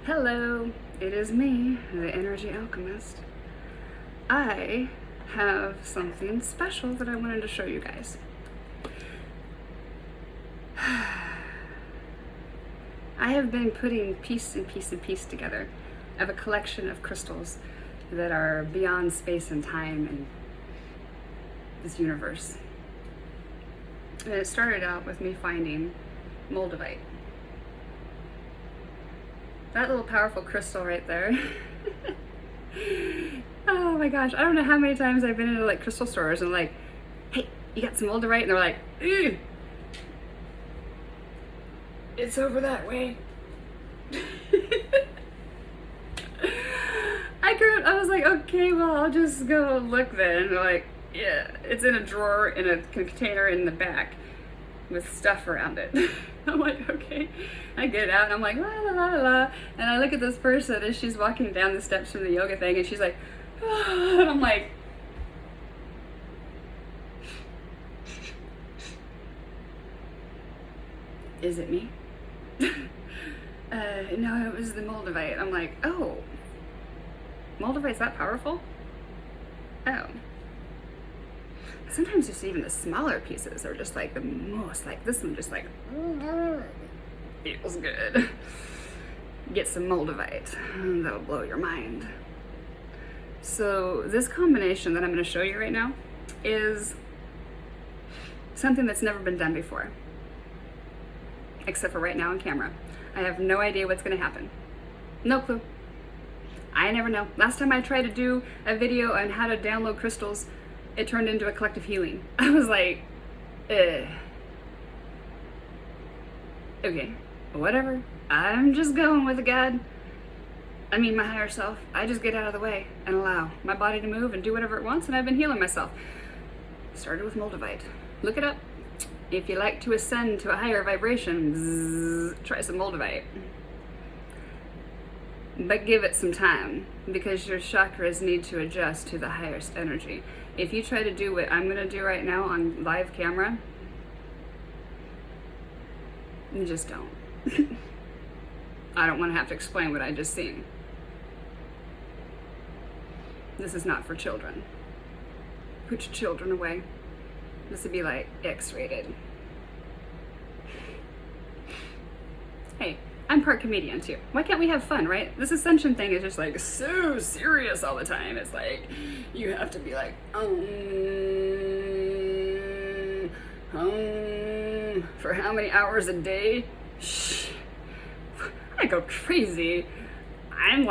Hello, it is me, the Energy Alchemist. I have something special that I wanted to show you guys. I have been putting piece and piece together of a collection of crystals that are beyond space and time and this universe. And it started out with me finding moldavite. That little powerful crystal right there. Oh my gosh, I don't know how many times I've been into like crystal stores and like, hey, you got some moldavite? And they're like, ew, it's over that way. I was like, okay, well, I'll just go look then. And they're like, yeah, it's in a drawer in a container in the back with stuff around it. I'm like, okay. I get it out and I'm like, la la la la. And I look at this person as she's walking down the steps from the yoga thing and she's like, oh, and I'm like, is it me? No, it was the moldavite. I'm like, oh, moldavite's that powerful? Oh. Sometimes just even the smaller pieces are just like the most, like this one just like, feels good. Get some moldavite, that'll blow your mind. So this combination that I'm gonna show you right now is something that's never been done before. Except for right now on camera. I have no idea what's gonna happen. No clue. I never know. Last time I tried to do a video on how to download crystals, it turned into a collective healing. I was like, okay, whatever. I'm just going with the God. I mean, my higher self. I just get out of the way and allow my body to move and do whatever it wants, and I've been healing myself. Started with moldavite. Look it up. If you like to ascend to a higher vibration, try some moldavite. But give it some time, because your chakras need to adjust to the highest energy. If you try to do what I'm gonna do right now on live camera, you just don't. I don't wanna have to explain what I just seen. This is not for children. Put your children away. This would be like X-rated. Hey, I'm part comedian too. Why can't we have fun, right? This ascension thing is just like so serious all the time. It's like, you have to be like, for how many hours a day? Shh. I go crazy. I'm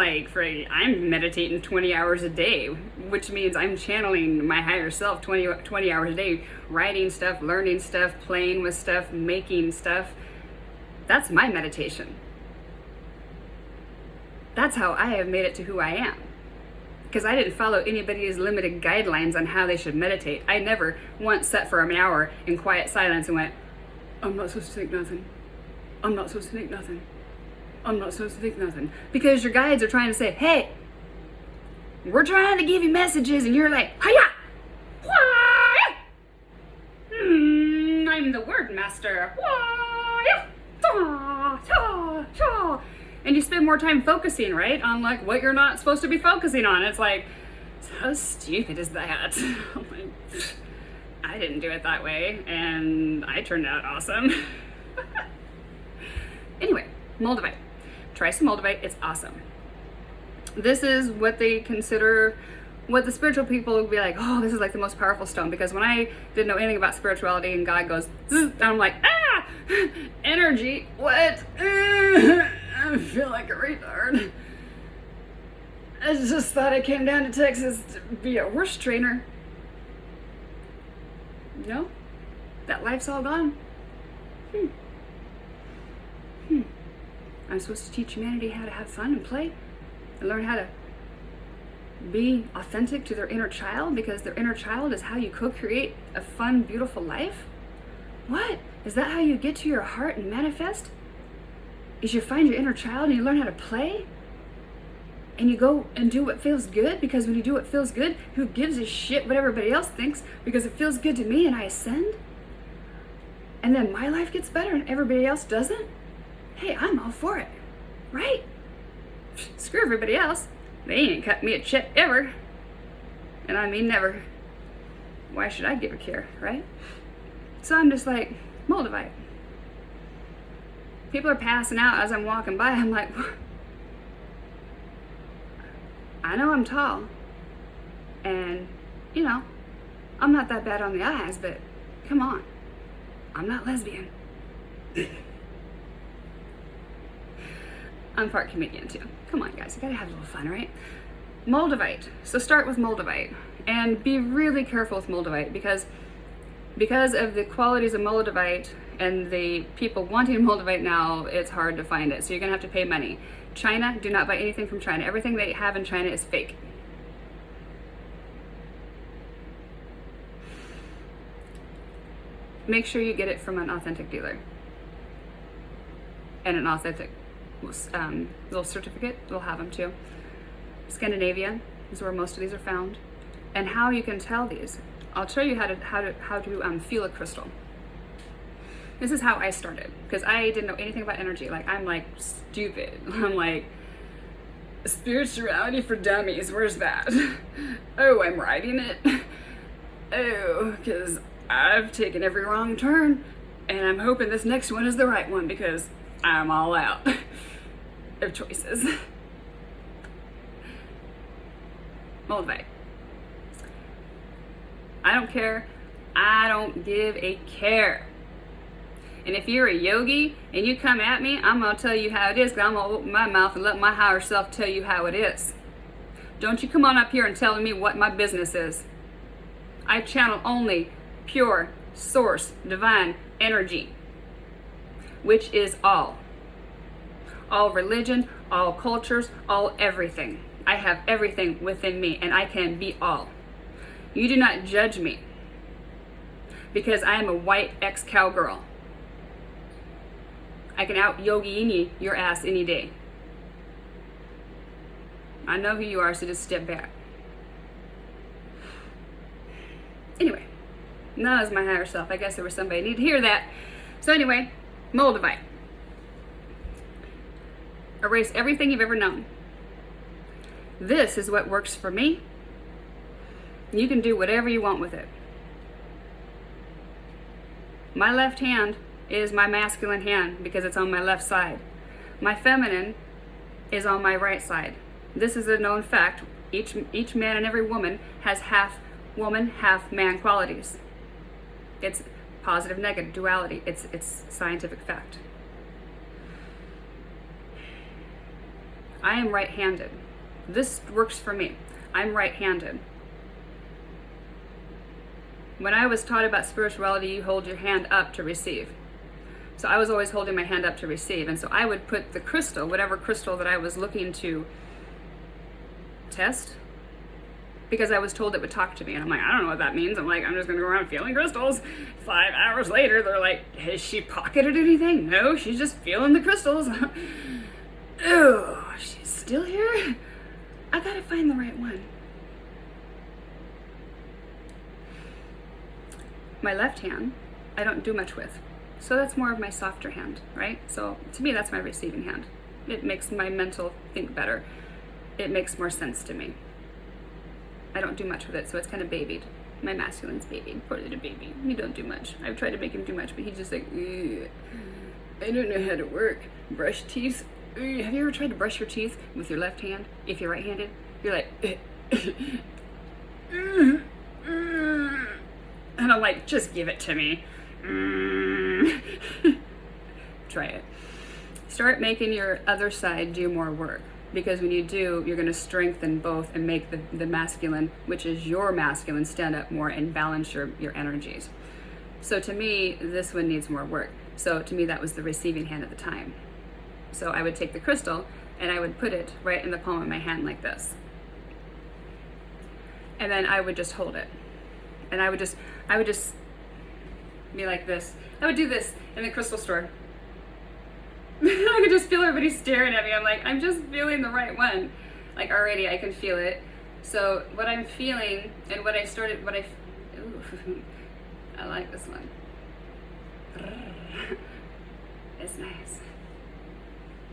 meditating 20 hours a day, which means I'm channeling my higher self 20 hours a day, writing stuff, learning stuff, playing with stuff, making stuff. That's my meditation. That's how I have made it to who I am. Because I didn't follow anybody's limited guidelines on how they should meditate. I never once sat for an hour in quiet silence and went, I'm not supposed to think nothing. I'm not supposed to think nothing. I'm not supposed to think nothing. Because your guides are trying to say, hey, we're trying to give you messages, and you're like, hiya! I'm the word master. And you spend more time focusing, right, on like what you're not supposed to be focusing on. It's like, how stupid is that? I'm like, I didn't do it that way, and I turned out awesome. Anyway, moldavite. Try some moldavite, it's awesome. This is what they consider, what the spiritual people would be like, oh, this is like the most powerful stone. Because when I didn't know anything about spirituality and God goes, zzz, and I'm like, ah, energy, what? I feel like a retard. I just thought I came down to Texas to be a horse trainer. No, that life's all gone. I'm supposed to teach humanity how to have fun and play and learn how to be authentic to their inner child, because their inner child is how you co-create a fun, beautiful life? What? Is that how you get to your heart and manifest? Is you find your inner child and you learn how to play? And you go and do what feels good? Because when you do what feels good, who gives a shit what everybody else thinks? Because it feels good to me and I ascend? And then my life gets better and everybody else doesn't? Hey, I'm all for it, right? screw everybody else. They ain't cut me a check ever. And I mean never. Why should I give a care, right? So I'm just like, Moldavite. People are passing out as I'm walking by. I'm like, I know I'm tall. And, you know, I'm not that bad on the eyes, but come on. I'm not lesbian. I'm part comedian too. Come on, guys, you gotta have a little fun, right? Moldavite. So start with Moldavite. And be really careful with Moldavite because of the qualities of Moldavite and the people wanting Moldavite now, it's hard to find it. So you're gonna have to pay money. China, do not buy anything from China. Everything they have in China is fake. Make sure you get it from an authentic dealer. And an authentic little certificate, they'll have them too. Scandinavia is where most of these are found. And how you can tell these. I'll show you how to feel a crystal. This is how I started, because I didn't know anything about energy. Like, I'm like stupid. I'm like, spirituality for dummies, where's that? Oh, I'm writing it. Oh, because I've taken every wrong turn, and I'm hoping this next one is the right one, because I'm all out of choices. Moldavite. I don't care. I don't give a care. And if you're a yogi and you come at me, I'm going to tell you how it is, because I'm going to open my mouth and let my higher self tell you how it is. Don't you come on up here and tell me what my business is. I channel only pure, source, divine energy, which is all. All religion, all cultures, all everything. I have everything within me, and I can be all. You do not judge me, because I am a white ex-cowgirl. I can out-yogi your ass any day. I know who you are, so just step back. Anyway, that was my higher self. I guess there was somebody who needed to hear that. So anyway, Moldavite. Erase everything you've ever known. This is what works for me. You can do whatever you want with it. My left hand is my masculine hand because it's on my left side. My feminine is on my right side. This is a known fact. Each man and every woman has half woman, half man qualities. It's positive, negative, duality. It's scientific fact. I am right-handed. This works for me. I'm right-handed. When I was taught about spirituality, you hold your hand up to receive. So I was always holding my hand up to receive. And so I would put the crystal, whatever crystal that I was looking to test, because I was told it would talk to me. And I'm like, I don't know what that means. I'm like, I'm just going to go around feeling crystals. 5 hours later, they're like, has she pocketed anything? No, she's just feeling the crystals. Oh, she's still here? I got to find the right one. My left hand, I don't do much with. So that's more of my softer hand, right? So to me, that's my receiving hand. It makes my mental think better. It makes more sense to me. I don't do much with it, so it's kind of babied. My masculine's babied. Poor little baby. He don't do much. I've tried to make him do much, but he's just like, ugh. I don't know how to work. Brush teeth. Ugh. Have you ever tried to brush your teeth with your left hand? If you're right-handed, you're like, and I'm like, just give it to me. Try it. Start making your other side do more work, because when you do, you're going to strengthen both and make the masculine, which is your masculine, stand up more and balance your energies. So to me, this one needs more work. So to me, that was the receiving hand at the time. So I would take the crystal and I would put it right in the palm of my hand like this. And then I would just hold it. And I would just be like this. I would do this in the crystal store. I could just feel everybody staring at me. I'm like, I'm just feeling the right one. Like already I can feel it. So what I'm feeling and what I I like this one. It's nice.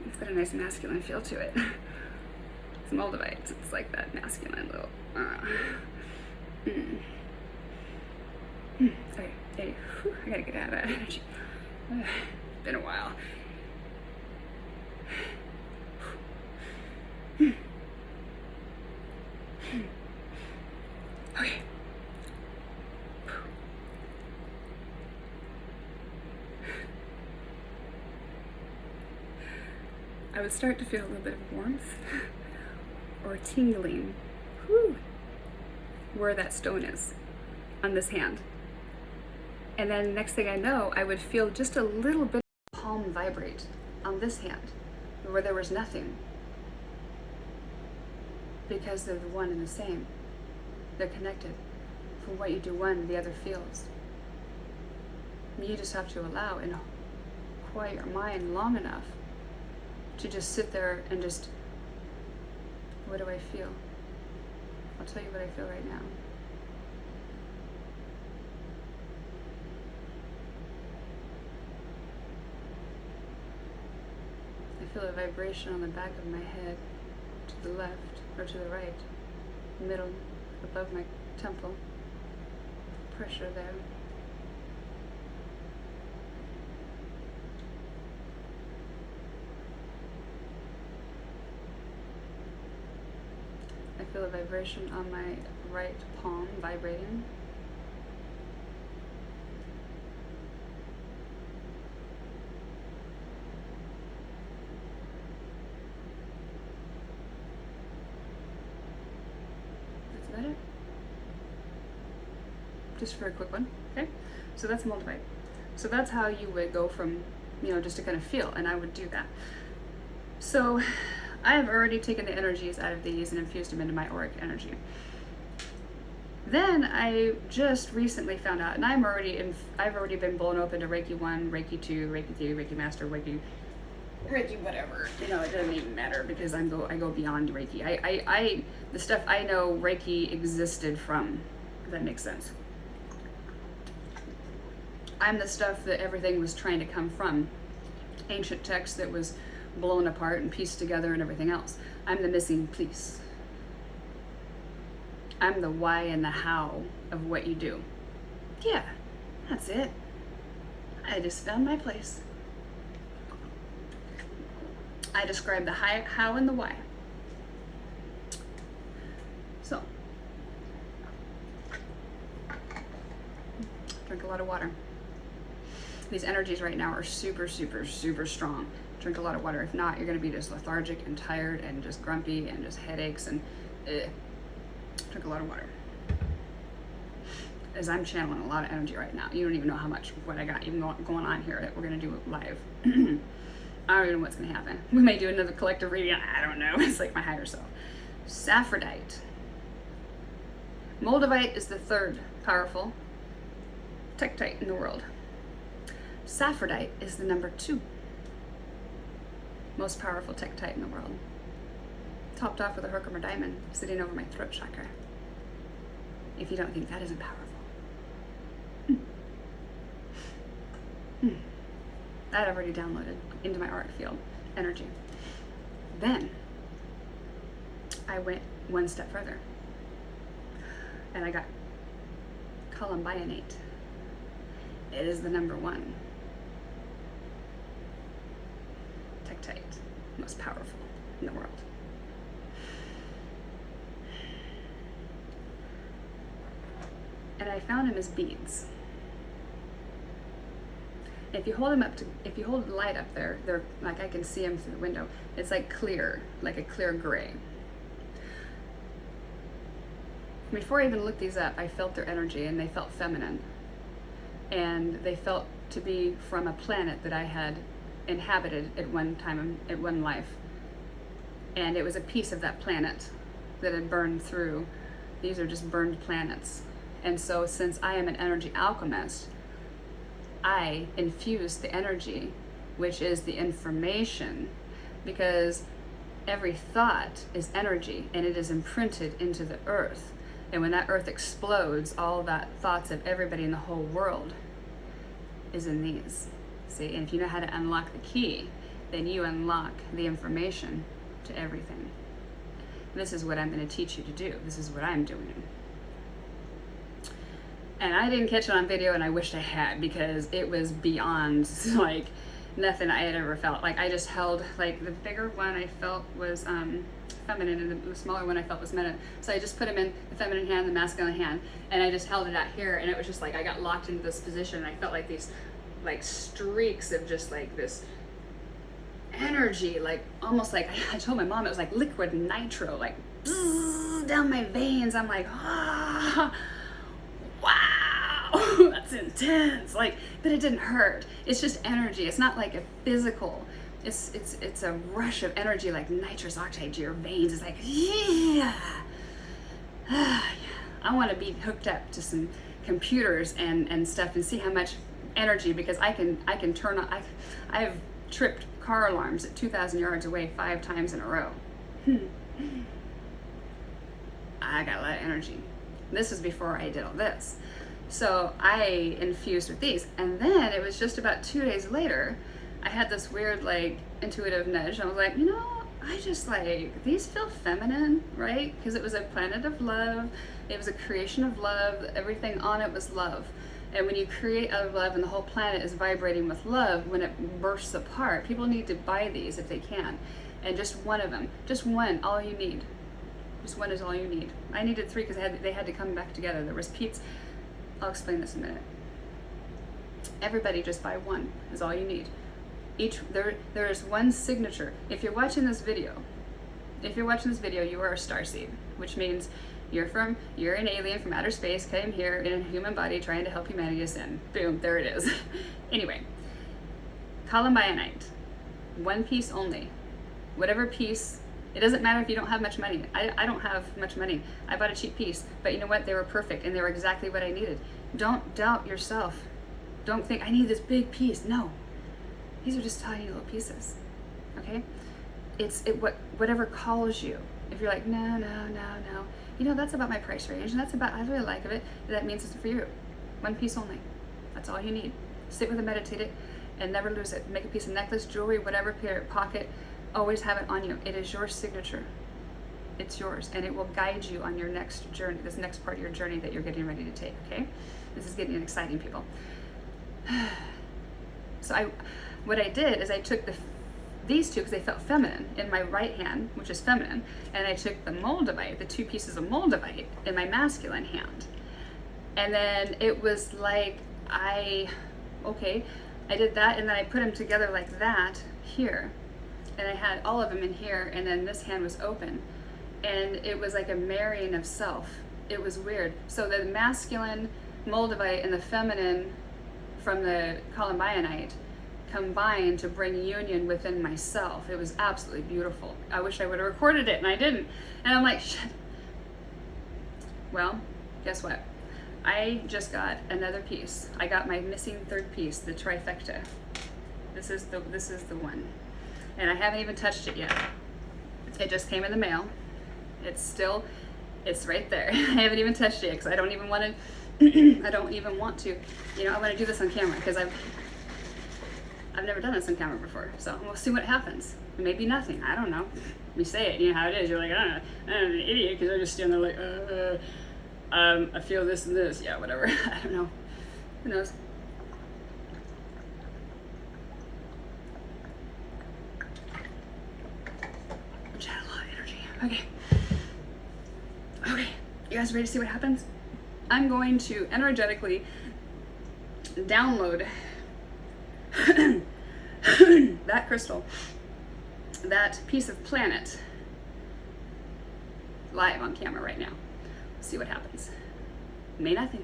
It's got a nice masculine feel to it. It's Moldavite. It's like that masculine little. Okay, hey, whew, I gotta get out of that energy. Been a while. Okay. I would start to feel a little bit of warmth or tingling where that stone is on this hand. And then next thing I know, I would feel just a little bit of palm vibrate on this hand where there was nothing, because they're the one and the same. They're connected. From what you do one, the other feels. You just have to allow and quiet your mind long enough to just sit there and just, what do I feel? I'll tell you what I feel right now. I feel a vibration on the back of my head, to the left or to the right, middle, above my temple, pressure there. I feel a vibration on my right palm vibrating. That's about it. Just for a quick one, okay? So that's Moldavite. So that's how you would go from, just to kind of feel, and I would do that. So I have already taken the energies out of these and infused them into my auric energy. Then I just recently found out, and I've already been blown open to Reiki 1, Reiki 2, Reiki 3, Reiki Master, Reiki whatever. It doesn't even matter because I go beyond Reiki. The stuff I know Reiki existed from, if that makes sense. I'm the stuff that everything was trying to come from. Ancient text that was blown apart and pieced together and everything else. I'm the missing piece. I'm the why and the how of what you do. Yeah, that's it. I just found my place. I describe the how and the why. So, drink a lot of water. These energies right now are super, super, super strong. Drink a lot of water. If not, you're going to be just lethargic and tired and just grumpy and just headaches and drink a lot of water. As I'm channeling a lot of energy right now. You don't even know how much what I got even going on here that we're going to do live. I don't even know what's going to happen. We may do another collective reading. I don't know. It's like my higher self. Saphrodite. Moldavite is the third powerful tektite in the world. Saphrodite is the number 2 most powerful tektite in the world. Topped off with a Herkimer diamond sitting over my throat chakra. If you don't think that isn't powerful. That I've already downloaded into my auric field energy. Then I went one step further and I got columbionate. It is the number 1 tektite, most powerful in the world. And I found them as beads. If you hold the light up there, they're like, I can see them through the window. It's like clear, like a clear gray. Before I even looked these up, I felt their energy and they felt feminine. And they felt to be from a planet that I had inhabited at one time, at one life. And it was a piece of that planet that had burned through. These are just burned planets. And so since I am an energy alchemist, I infuse the energy, which is the information, because every thought is energy and it is imprinted into the earth. And when that earth explodes, all that thoughts of everybody in the whole world is in these. See, and if you know how to unlock the key, then you unlock the information to everything. This is what I'm going to teach you to do. This is what I'm doing. And I didn't catch it on video, and I wished I had, because it was beyond like nothing I had ever felt. Like I just held, like the bigger one I felt was feminine, and the smaller one I felt was masculine. So I just put them in the feminine hand, the masculine hand, and I just held it out here, and it was just like I got locked into this position, and I felt like these like streaks of just like this energy, like almost like, I told my mom it was like liquid nitro, like down my veins. I'm like, ah, wow, that's intense. Like, but it didn't hurt. It's just energy. It's not like a physical. It's a rush of energy, like nitrous oxide to your veins. It's like, yeah. I want to be hooked up to some computers and stuff and see how much energy, because I can turn on. I've tripped car alarms at 2,000 yards away 5 times in a row. I got a lot of energy. This was before I did all this. So I infused with these. And then it was just about 2 days later, I had this weird like intuitive nudge. I was like, you know, I just like, these feel feminine, right? Because it was a planet of love. It was a creation of love. Everything on it was love. And when you create out of love and the whole planet is vibrating with love, when it bursts apart, people need to buy these if they can. And just one of them, just one, all you need. Just one is all you need. I needed 3 because they had to come back together. There was Pete's, I'll explain this in a minute. Everybody just buy one is all you need. There is one signature. If you're watching this video, you are a starseed, which means you're an alien from outer space, came here in a human body trying to help humanity ascend. Boom, there it is. Anyway, columbionite, one piece only. Whatever piece, it doesn't matter if you don't have much money. I don't have much money. I bought a cheap piece, but you know what? They were perfect and they were exactly what I needed. Don't doubt yourself. Don't think I need this big piece. No, these are just tiny little pieces. Okay, whatever calls you. If you're like no, you know, that's about my price range, and that's about, I really like it. That means it's for you. One piece only. That's all you need. Sit with it, meditate it, and never lose it. Make a piece of necklace, jewelry, whatever, pocket. Always have it on you. It is your signature. It's yours, and it will guide you on your next journey, this next part of your journey that you're getting ready to take, okay? This is getting exciting, people. So what I did is I took these 2 because they felt feminine in my right hand, which is feminine, and I took the moldavite, the 2 pieces of moldavite in my masculine hand. And then it was like, I did that, and then I put them together like that here. And I had all of them in here, and then this hand was open. And it was like a marrying of self. It was weird. So the masculine moldavite and the feminine from the columbionite combined to bring union within myself. It was absolutely beautiful. I wish I would have recorded it, and I didn't. And I'm like, shit. Well, guess what? I just got another piece. I got my missing 3rd piece, the trifecta. This is the one. And I haven't even touched it yet. It just came in the mail. It's right there. I haven't even touched it because I don't even want to, I want to do this on camera because I've never done this on camera before. So we'll see what happens. Maybe nothing, I don't know. We say it, you know how it is. You're like, I'm an idiot because I just stand there like, I feel this and this. Yeah, whatever, I don't know. Who knows? Okay, you guys ready to see what happens? I'm going to energetically download that crystal, that piece of planet, live on camera right now. See what happens. May nothing.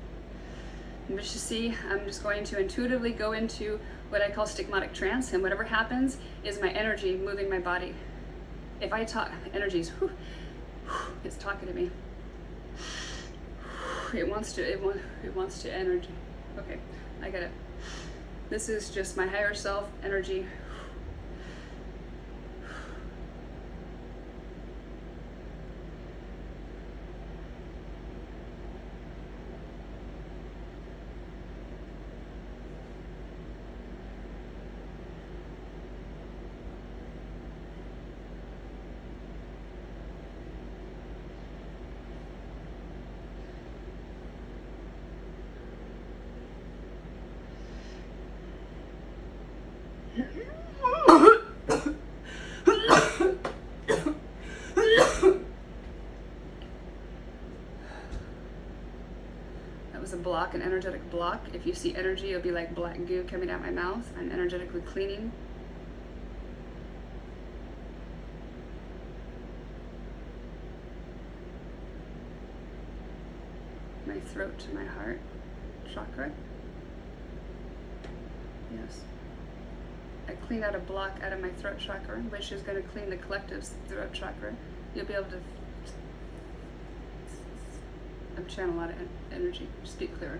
I'm just going to intuitively go into what I call stigmatic trance, and whatever happens is my energy moving my body. If I talk, energy's, it's talking to me. It wants to energy. Okay, I get it. This is just my higher self energy. block, an energetic block. If you see energy, it'll be like black goo coming out my mouth. I'm energetically cleaning. My throat to my heart chakra. Yes. I clean out a block out of my throat chakra, which is going to clean the collective throat chakra. You'll be able to channel a lot of energy, speak clearer.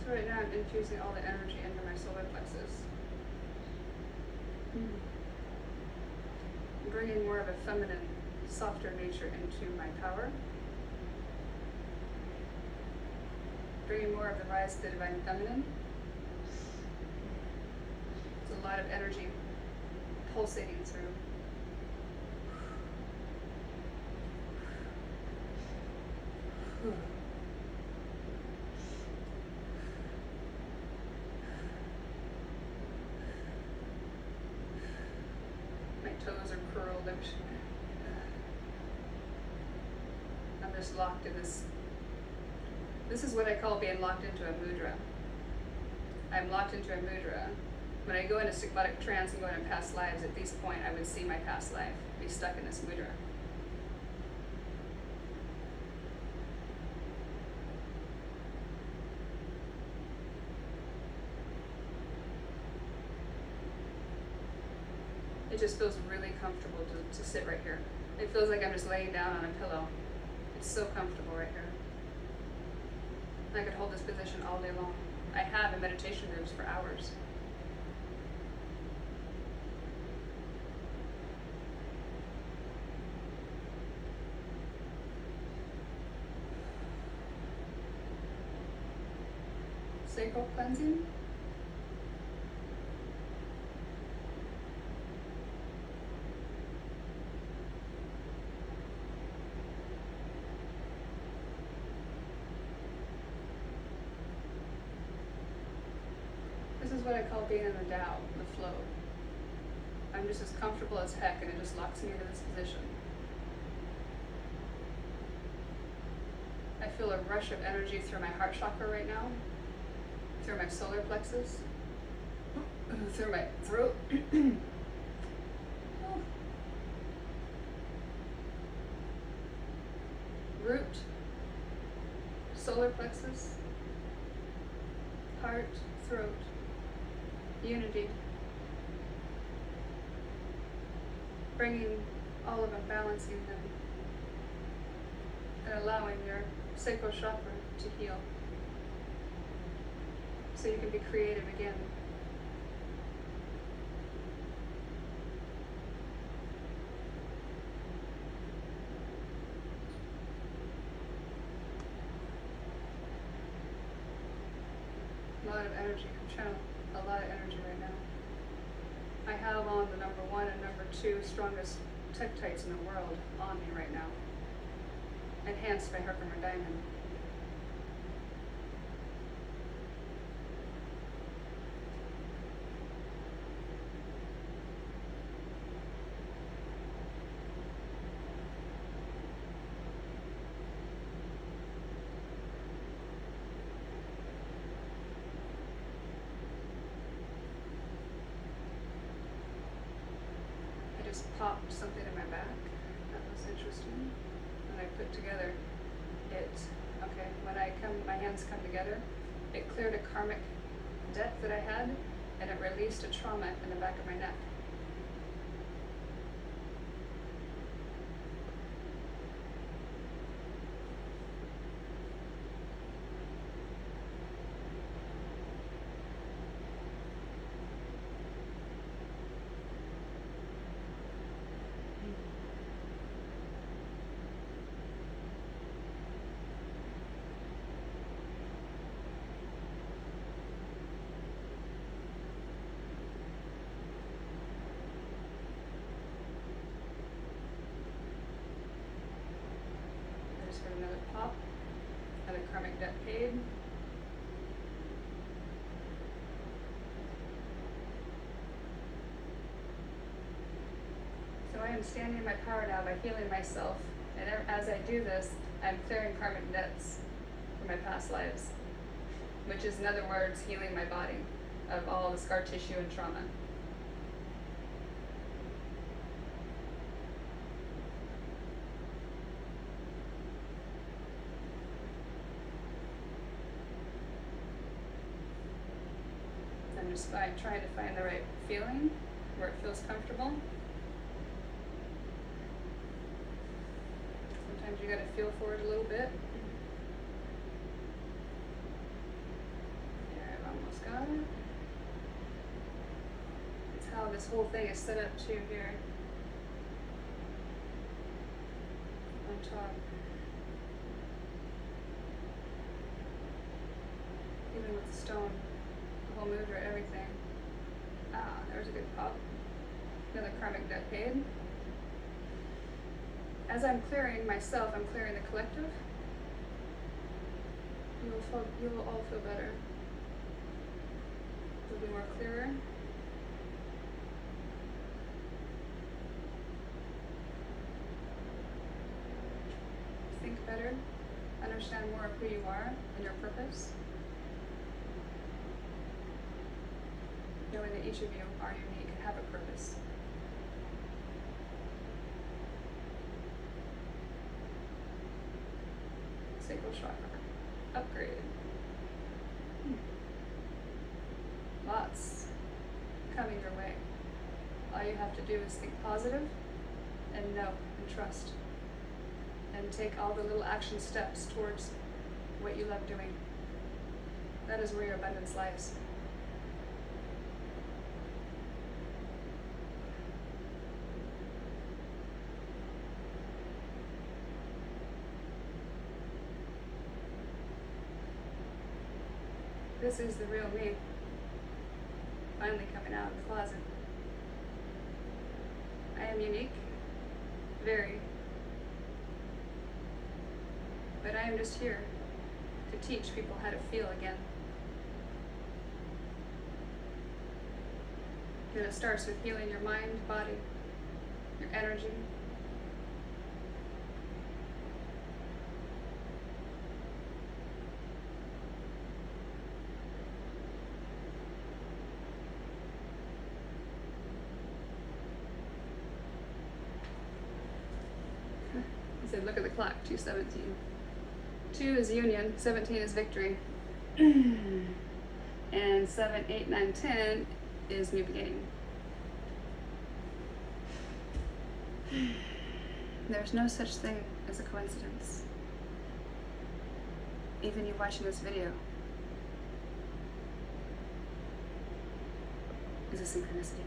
So right now I'm infusing all the energy into my solar plexus. I'm bringing more of a feminine, softer nature into my power. Bringing more of the rise to the divine feminine. There's a lot of energy pulsating through. My toes are curled. I'm just locked in this. This is what I call being locked into a mudra. I'm locked into a mudra. When I go into psychotic trance and go into past lives, at this point I would see my past life, be stuck in this mudra. It just feels really comfortable to sit right here. It feels like I'm just laying down on a pillow. It's so comfortable right here. I could hold this position all day long. I have in meditation groups for hours. Sacral cleansing. This is what I call being in the Tao, the flow. I'm just as comfortable as heck, and it just locks me into this position. I feel a rush of energy through my heart chakra right now, through my solar plexus, through my throat. Root, solar plexus, heart, throat, unity. Bringing all of them, balancing them, and allowing your sacral chakra to heal so you can be creative again. A lot of energy. I'm channeling a lot of energy right now. I have on the number 1 and number 2 strongest tektites in the world on me right now, enhanced by Herkimer Diamond. Popped something in my back. That was interesting. When I put together it, okay, when my hands come together, it cleared a karmic debt that I had, and it released a trauma in the back of my neck. decade. So I am standing in my power now by healing myself, and as I do this, I'm clearing karmic debts from my past lives, which is, in other words, healing my body of all the scar tissue and trauma. I'm just trying to find the right feeling where it feels comfortable. Sometimes you gotta feel for it a little bit. There, I've almost got it. It's how this whole thing is set up too here. On top. Even with the stone. The whole mood or everything. Ah, there's a good pop. Another karmic debt paid. As I'm clearing myself, I'm clearing the collective. You will all feel better. You'll be more clearer. Think better. Understand more of who you are and your purpose. Knowing that each of you are unique and have a purpose. Sacral chakra. Upgrade. Lots coming your way. All you have to do is think positive and know and trust. And take all the little action steps towards what you love doing. That is where your abundance lies. This is the real me, finally coming out of the closet. I am unique, very, but I am just here to teach people how to feel again. And it starts with healing your mind, body, your energy. He said, look at the clock, 2:17. 2 is union, 17 is victory. And 7, 8, 9, 10 is new beginning. There's no such thing as a coincidence. Even you watching this video is a synchronicity.